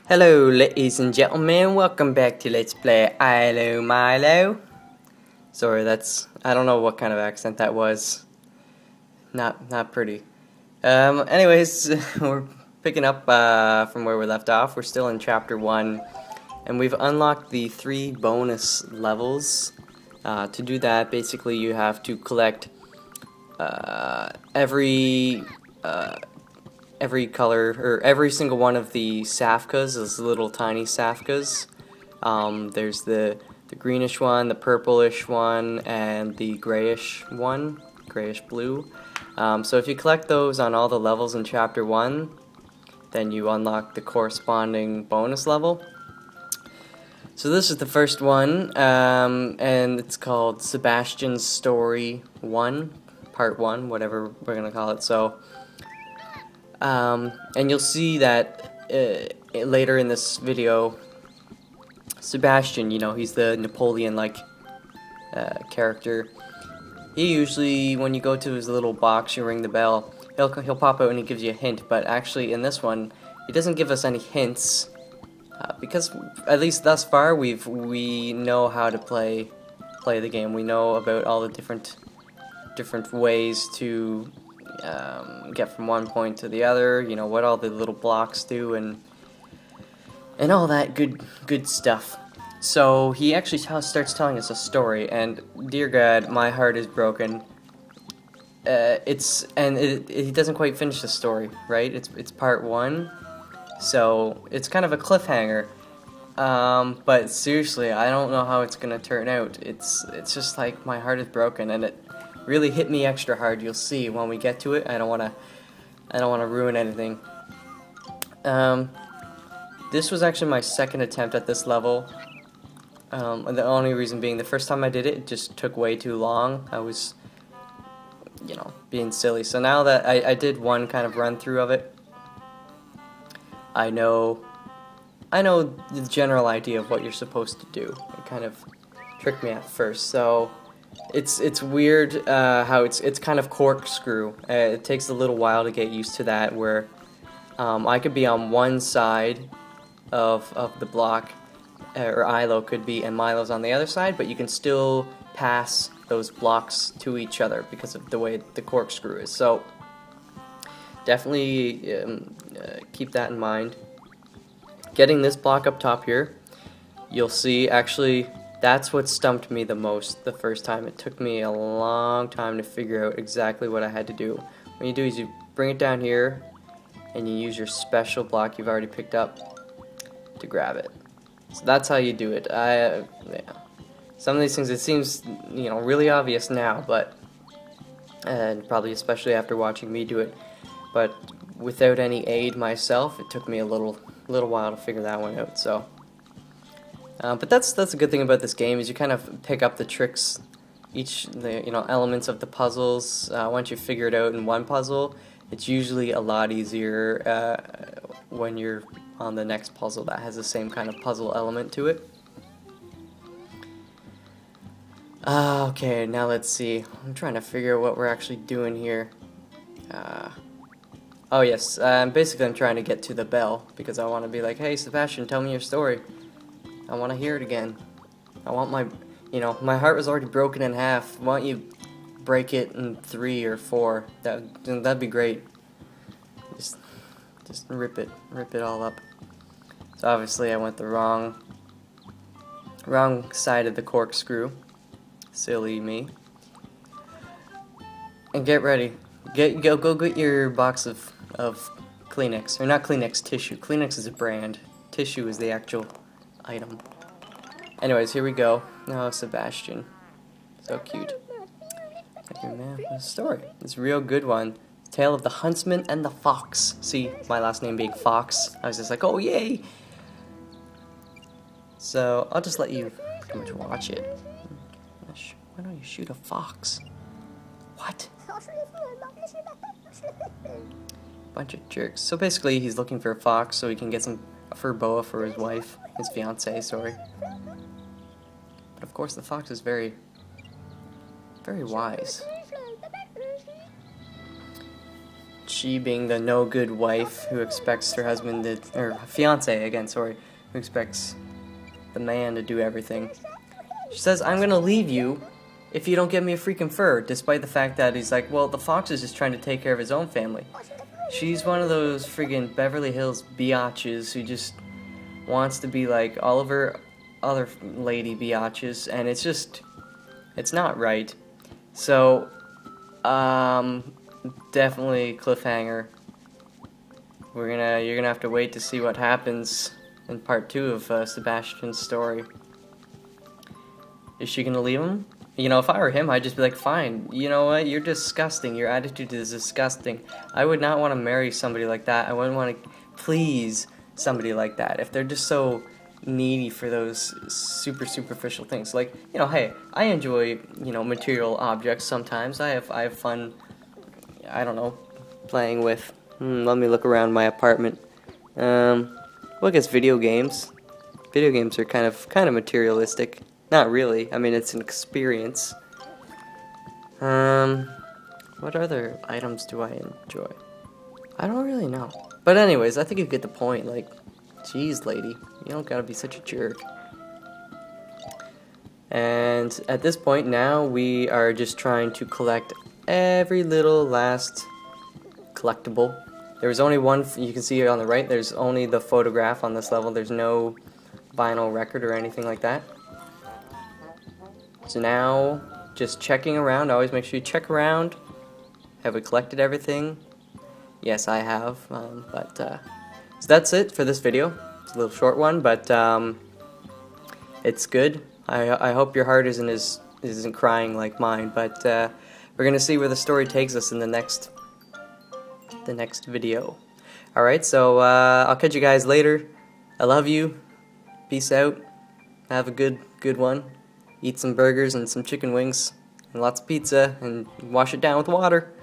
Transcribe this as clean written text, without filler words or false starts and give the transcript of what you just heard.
Hello ladies and gentlemen, welcome back to Let's Play ilomilo. Sorry, I don't know what kind of accent that was. Not pretty. Anyways, we're picking up from where we left off. We're still in Chapter 1, and we've unlocked the 3 bonus levels. To do that, basically you have to collect every color, or every single one of the safkas, those little tiny safkas. There's the greenish one, the purplish one, and the grayish one, grayish blue. So if you collect those on all the levels in Chapter 1, then you unlock the corresponding bonus level. So this is the first one, and it's called Sebastian's Story 1, Part 1, whatever we're going to call it. So and you'll see that later in this video, Sebastian, you know, he's the Napoleon-like character. He usually, when you go to his little box, you ring the bell, he'll pop out and he gives you a hint. But actually, in this one, he doesn't give us any hints because, at least thus far, we know how to play the game. We know about all the different ways to get from one point to the other, you know, what all the little blocks do, and all that good stuff. So he actually starts telling us a story, and dear God, my heart is broken. He doesn't quite finish the story, right? It's part 1, so it's kind of a cliffhanger. But seriously, I don't know how it's gonna turn out. It's just like my heart is broken, and it really hit me extra hard. You'll see when we get to it. I don't wanna ruin anything. This was actually my second attempt at this level. The only reason being, the first time I did it, it just took way too long. I was, you know, being silly. So now that I did one kind of run through of it, I know the general idea of what you're supposed to do. It kind of tricked me at first. So it's weird how it's kind of corkscrew. It takes a little while to get used to that, where I could be on one side of the block, or Ilo could be, and Milo's on the other side, but you can still pass those blocks to each other because of the way the corkscrew is. So definitely keep that in mind. Getting this block up top here, you'll see, actually, that's what stumped me the most the first time. It took me a long time to figure out exactly what I had to do. What you do is you bring it down here, and you use your special block you've already picked up to grab it. So that's how you do it. Yeah. Some of these things, it seems, you know, really obvious now, but and probably especially after watching me do it. But without any aid myself, it took me a little while to figure that one out. So. But that's a good thing about this game, is you kind of pick up the tricks, elements of the puzzles. Once you figure it out in one puzzle, it's usually a lot easier when you're on the next puzzle that has the same kind of puzzle element to it. Okay, now let's see. I'm trying to figure out what we're actually doing here. Oh yes, basically I'm trying to get to the bell, because I want to be like, hey Sebastian, tell me your story. I want to hear it again. I want my heart was already broken in half. Why don't you break it in 3 or 4? That'd be great. Just rip it all up. So obviously I went the wrong side of the corkscrew. Silly me. And get ready. Go get your box of Kleenex, or not Kleenex, tissue. Kleenex is a brand. Tissue is the actual item. Anyways, here we go. Oh, Sebastian. So cute. Thank you, man. The story. It's a real good one. Tale of the Huntsman and the Fox. See, my last name being Fox. I was just like, oh, yay! So, I'll just let you pretty much watch it. Why don't you shoot a fox? What? Bunch of jerks. So basically, he's looking for a fox so he can get a fur boa for his wife. His fiancée, sorry. But of course, the fox is very wise. she being the no good wife who expects her husband to, or fiance again, sorry, who expects the man to do everything. She says, I'm gonna leave you if you don't get me a freaking fur, despite the fact that he's like, well, the fox is just trying to take care of his own family. She's one of those friggin' Beverly Hills biatches who just wants to be like all of her other lady biatches, and it's just, it's not right. So, definitely cliffhanger. You're gonna have to wait to see what happens in part 2 of Sebastian's story. Is she gonna leave him? You know, if I were him, I'd just be like, fine, you know what, you're disgusting, your attitude is disgusting. I would not want to marry somebody like that. I wouldn't want to please somebody like that if they're just so needy for those super superficial things. Like, you know, hey, I enjoy, you know, material objects sometimes. I have fun, I don't know, playing with, let me look around my apartment. Well, I guess video games. Video games are kind of materialistic. Not really. I mean, it's an experience. What other items do I enjoy? I don't really know. But anyways, I think you get the point. Like, geez, lady, you don't gotta be such a jerk. And at this point now, we are just trying to collect every little last collectible. There was only one, you can see on the right, there's only the photograph on this level. There's no vinyl record or anything like that. So now, just checking around. Always make sure you check around. Have we collected everything? Yes, I have. So that's it for this video. It's a little short one, but it's good. I hope your heart isn't crying like mine. But we're gonna see where the story takes us in the next video. All right, so I'll catch you guys later. I love you. Peace out. Have a good one. Eat some burgers and some chicken wings and lots of pizza and wash it down with water.